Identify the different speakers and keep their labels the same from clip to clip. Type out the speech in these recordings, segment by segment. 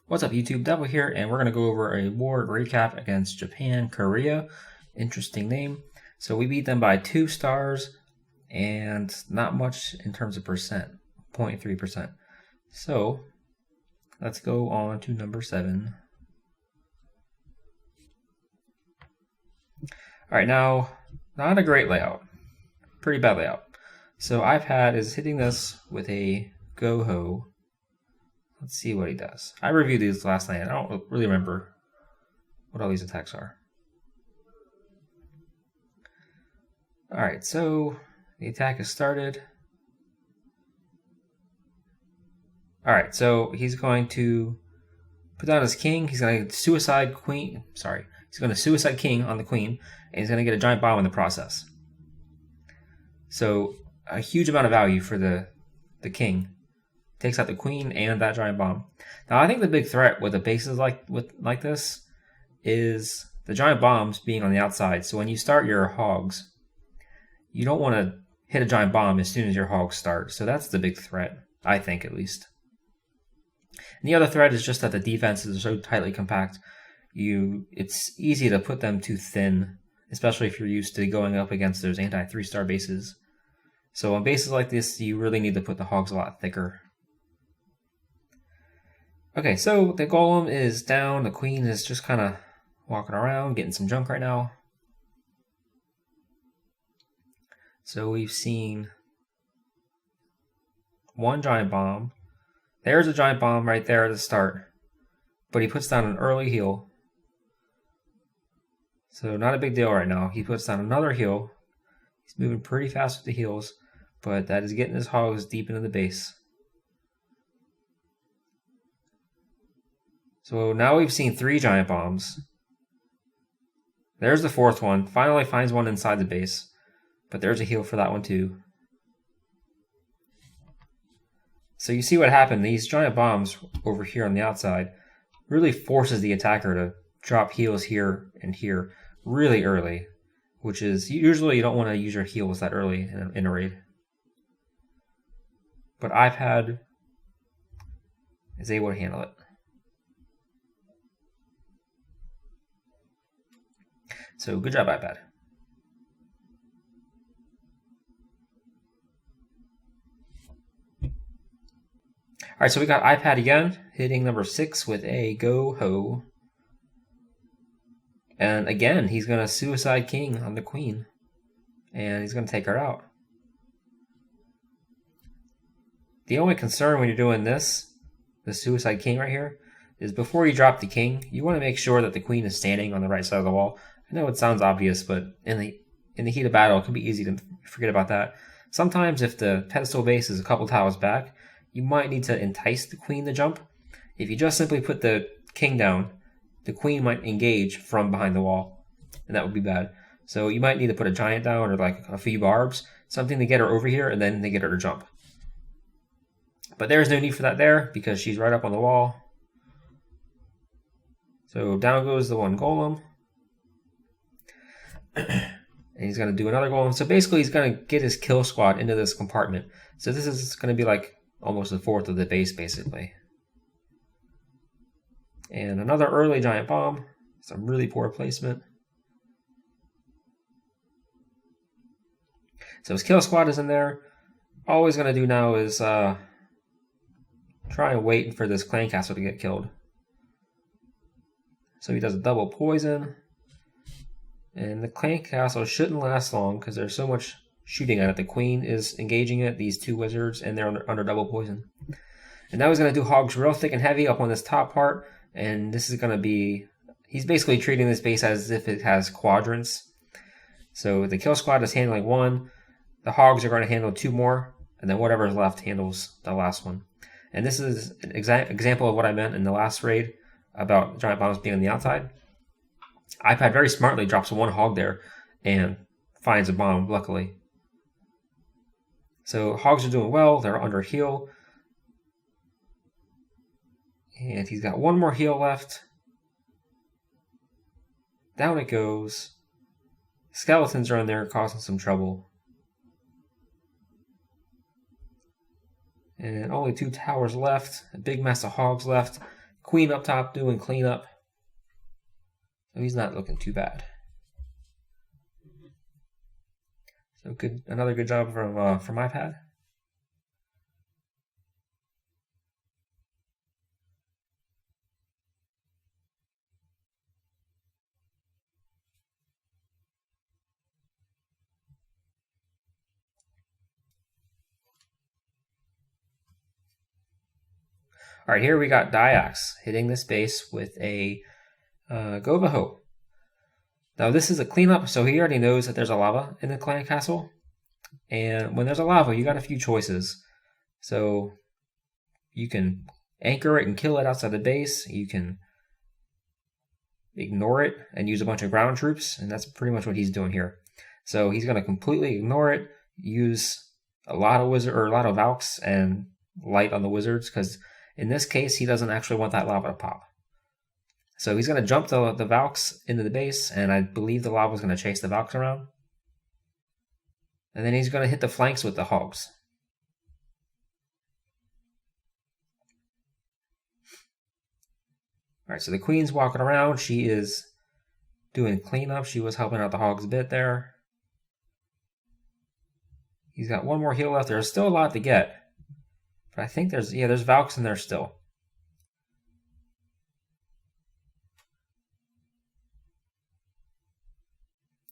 Speaker 1: What's up YouTube, devhl here, and we're going to go over a war recap against Japan, Korea. Interesting name. So we beat them by 2 stars and not much in terms of percent, 0.3%. So let's go on to number 7. Alright, now, not a great layout. Pretty bad layout. So iPad is hitting this with a GoHo. Let's see what he does. I reviewed these last night. I don't really remember what all these attacks are. Alright, so the attack has started. Alright, so he's going to put down his king. He's going to suicide queen. Sorry. He's going to suicide king on the queen, and he's going to get a giant bomb in the process. So a huge amount of value for the king. Takes out the queen and that giant bomb. Now I think the big threat with the bases like this is the giant bombs being on the outside. So when you start your hogs, you don't want to hit a giant bomb as soon as your hogs start. So that's the big threat, I think at least. And the other threat is just that the defenses are so tightly compact. It's easy to put them too thin, especially if you're used to going up against those anti-3-star bases. So on bases like this, you really need to put the hogs a lot thicker. Okay, so the golem is down. The queen is just kind of walking around, getting some junk right now. So we've seen one giant bomb. There's a giant bomb right there at the start. But he puts down an early heal. So not a big deal right now. He puts down another heal. He's moving pretty fast with the heals, but that is getting his hogs deep into the base. So now we've seen 3 giant bombs. There's the 4th one. Finally finds one inside the base. But there's a heal for that one too. So you see what happened. These giant bombs over here on the outside really forces the attacker to drop heals here and here really early. Which is, usually you don't want to use your heals that early in a raid. But iPad is able to handle it. So good job, iPad. Alright, so we got iPad again, hitting number 6 with a GoHo. And again, he's going to suicide king on the queen. And he's going to take her out. The only concern when you're doing this, the suicide king right here, is before you drop the king, you want to make sure that the queen is standing on the right side of the wall. I know it sounds obvious, but in the heat of battle, it can be easy to forget about that. Sometimes if the pedestal base is a couple tiles back, you might need to entice the queen to jump. If you just simply put the king down, the queen might engage from behind the wall, and that would be bad. So you might need to put a giant down or like a few barbs, something to get her over here, and then they get her to jump. But there's no need for that there because she's right up on the wall. So down goes the one golem. And he's going to do another golem. So basically he's going to get his kill squad into this compartment. So this is going to be like almost a fourth of the base basically. And another early giant bomb. Some really poor placement. So his kill squad is in there. All he's going to do now is try and wait for this clan castle to get killed. So he does a double poison. And the clan castle shouldn't last long because there's so much shooting at it. The queen is engaging it, these 2 wizards, and they're under double poison. And now he's going to do hogs real thick and heavy up on this top part. And this is going to be... He's basically treating this base as if it has quadrants. So the kill squad is handling 1. The hogs are going to handle 2 more. And then whatever's left handles the last one. And this is an example of what I meant in the last raid about giant bombs being on the outside. iPad very smartly drops 1 hog there and finds a bomb, luckily. So hogs are doing well. They're under heal. And he's got 1 more heal left. Down it goes. Skeletons are in there causing some trouble. And only 2 towers left. A big mess of hogs left. Queen up top doing cleanup. So he's not looking too bad. So another good job from iPad. All right, here we got Dyax hitting this base with a GoVaHo. Now this is a cleanup, so he already knows that there's a lava in the clan castle. And when there's a lava, you got a few choices. So you can anchor it and kill it outside the base. You can ignore it and use a bunch of ground troops, and that's pretty much what he's doing here. So he's going to completely ignore it, use a lot of Valks and light on the wizards, because in this case, he doesn't actually want that lava to pop. So he's going to jump the Valks into the base, and I believe the lava is going to chase the Valks around. And then he's going to hit the flanks with the hogs. All right, so the queen's walking around. She is doing cleanup. She was helping out the hogs a bit there. He's got one more heal left. There's still a lot to get. But I think there's Valks in there still.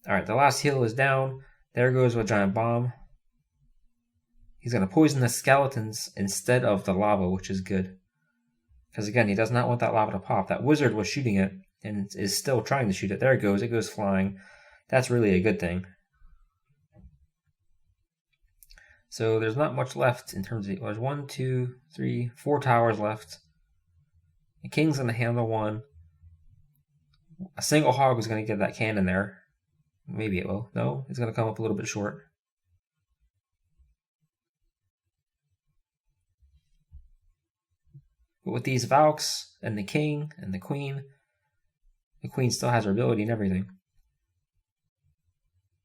Speaker 1: All right, the last heal is down. There goes a giant bomb. He's going to poison the skeletons instead of the lava, which is good. Because again, he does not want that lava to pop. That wizard was shooting it and is still trying to shoot it. There it goes. It goes flying. That's really a good thing. So there's not much left in terms of... There's 1, 2, 3, 4 towers left. The king's going to handle one. A single hog is going to get that cannon there. Maybe it will. No, it's going to come up a little bit short. But with these Valks and the king and the queen still has her ability and everything.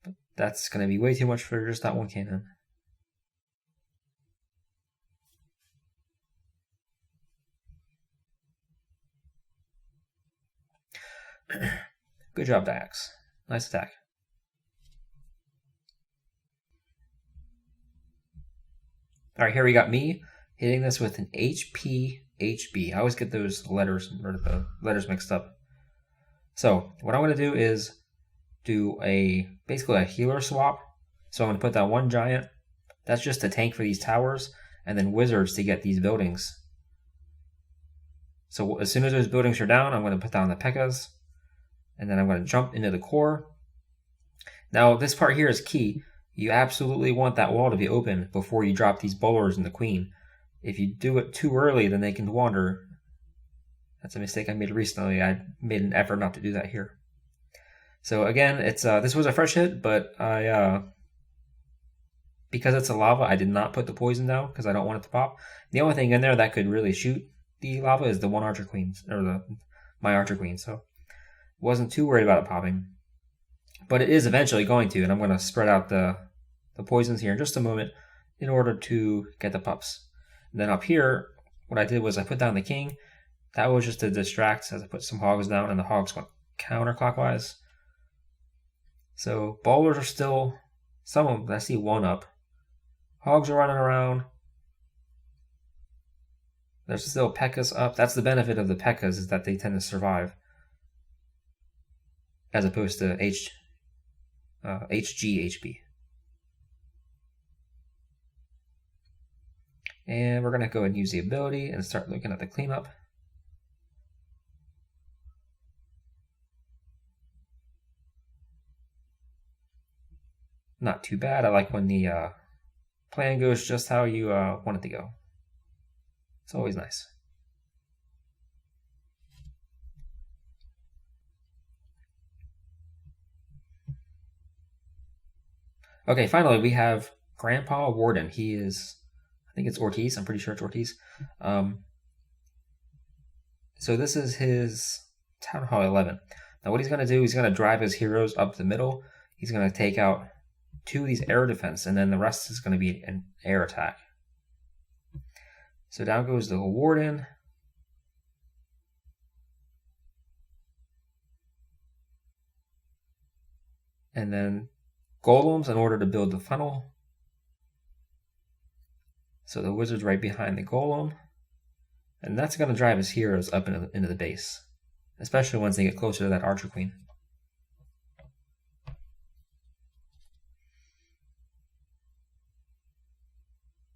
Speaker 1: But that's going to be way too much for just that one cannon. Good job, Dax. Nice attack. All right, here we got me hitting this with an HPHB. I always get those letters or the letters mixed up. So what I'm going to do is do basically a healer swap. So I'm going to put that one giant. That's just a tank for these towers, and then wizards to get these buildings. So as soon as those buildings are down, I'm going to put down the P.E.K.K.A.s, and then I'm going to jump into the core. Now this part here is key. You absolutely want that wall to be open before you drop these bowlers and the queen. If you do it too early, then they can wander. That's a mistake I made recently. I made an effort not to do that here. So again, it's this was a fresh hit, but because it's a lava, I did not put the poison down because I don't want it to pop. The only thing in there that could really shoot the lava is the one archer queens, or my archer queen. So wasn't too worried about it popping, but it is eventually going to, and I'm going to spread out the poisons here in just a moment in order to get the pups. And then up here, what I did was I put down the king. That was just to distract as I put some hogs down, and the hogs went counterclockwise. So bowlers are still, some of them, I see one up. Hogs are running around. There's still P.E.K.K.A.s up. That's the benefit of the P.E.K.K.A.s, is that they tend to survive, as opposed to HGHB. And we're going to go and use the ability and start looking at the cleanup. Not too bad. I like when the plan goes just how you want it to go. It's always nice. Okay, finally we have Grandpa Warden. He is, I think it's Ortiz. I'm pretty sure it's Ortiz. So this is his Town Hall 11. Now what he's going to do, he's going to drive his heroes up the middle. He's going to take out 2 of these air defense, and then the rest is going to be an air attack. So down goes the Warden. and then golems in order to build the funnel. So the wizard's right behind the golem, and that's going to drive his heroes up into the base, especially once they get closer to that archer queen.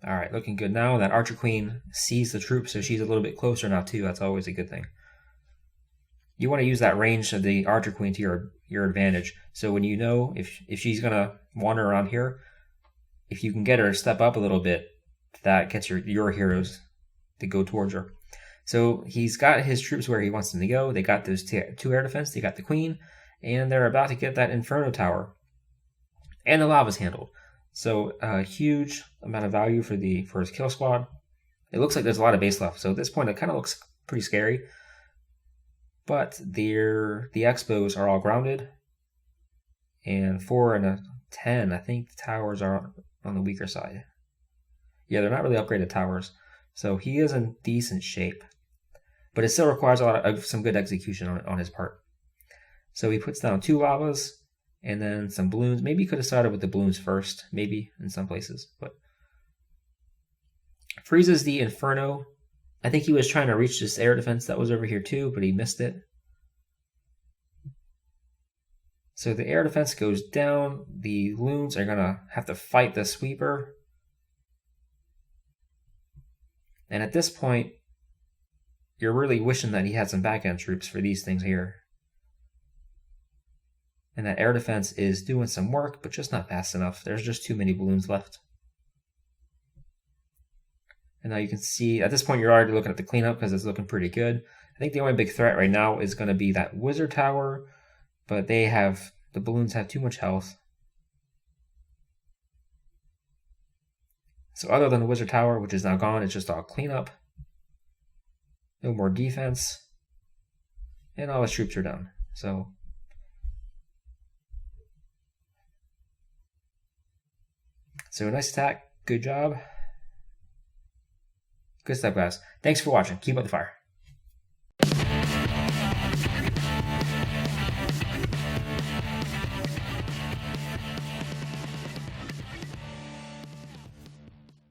Speaker 1: All right, looking good now. That archer queen sees the troops, so she's a little bit closer now too. That's always a good thing. You want to use that range of the archer queen to your advantage. So when you know if she's going to wander around here, if you can get her to step up a little bit, that gets your heroes to go towards her. So he's got his troops where he wants them to go. They got those 2 air defense. They got the queen, and they're about to get that inferno tower. And the lava's handled. So a huge amount of value for his kill squad. It looks like there's a lot of base left. So at this point, it kind of looks pretty scary. But the expos are all grounded. And 4 and a 10, I think the towers are on the weaker side. Yeah, they're not really upgraded towers. So he is in decent shape. But it still requires some good execution on his part. So he puts down 2 lavas and then some balloons. Maybe he could have started with the balloons first, maybe in some places. But freezes the inferno. I think he was trying to reach this air defense that was over here too, but he missed it. So the air defense goes down. The loons are going to have to fight the sweeper. And at this point, you're really wishing that he had some back-end troops for these things here. And that air defense is doing some work, but just not fast enough. There's just too many balloons left. And now you can see, at this point, you're already looking at the cleanup because it's looking pretty good. I think the only big threat right now is going to be that wizard tower, but the balloons have too much health. So other than the wizard tower, which is now gone, it's just all cleanup. No more defense. And all his troops are down. So nice attack. Good job. Good stuff, guys. Thanks for watching. Keep up the fire.